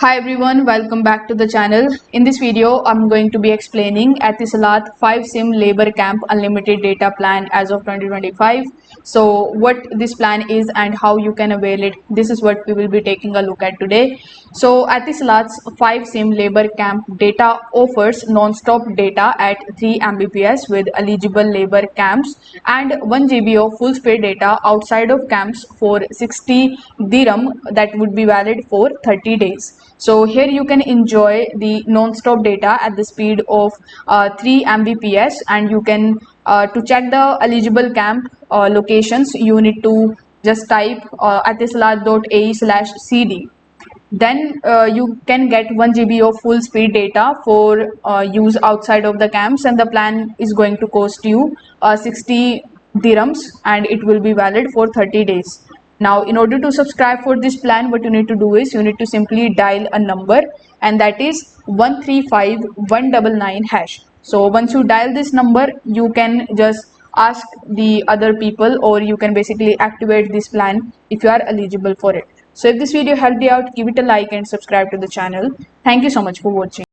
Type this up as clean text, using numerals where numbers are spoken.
Hi everyone, welcome back to the channel. In this video, I'm going to be explaining Etisalat 5 SIM Labor Camp Unlimited Data Plan as of 2025. So what this plan is and how you can avail it, this is what we will be taking a look at today. So Etisalat's 5 SIM Labor Camp data offers non-stop data at 3 Mbps with eligible labor camps and 1 GB of full speed data outside of camps for 60 dirham that would be valid for 30 days. So here you can enjoy the non-stop data at the speed of 3 Mbps, and you can to check the eligible camp locations, you need to just type atisalat.ae/cd. Then you can get 1 GB of full speed data for use outside of the camps, and the plan is going to cost you 60 dirhams and it will be valid for 30 days. Now, in order to subscribe for this plan, what you need to do is you need to simply dial a number, and that is 135199#. So once you dial this number, you can just ask the other people, or you can basically activate this plan if you are eligible for it. So if this video helped you out, give it a like and subscribe to the channel. Thank you so much for watching.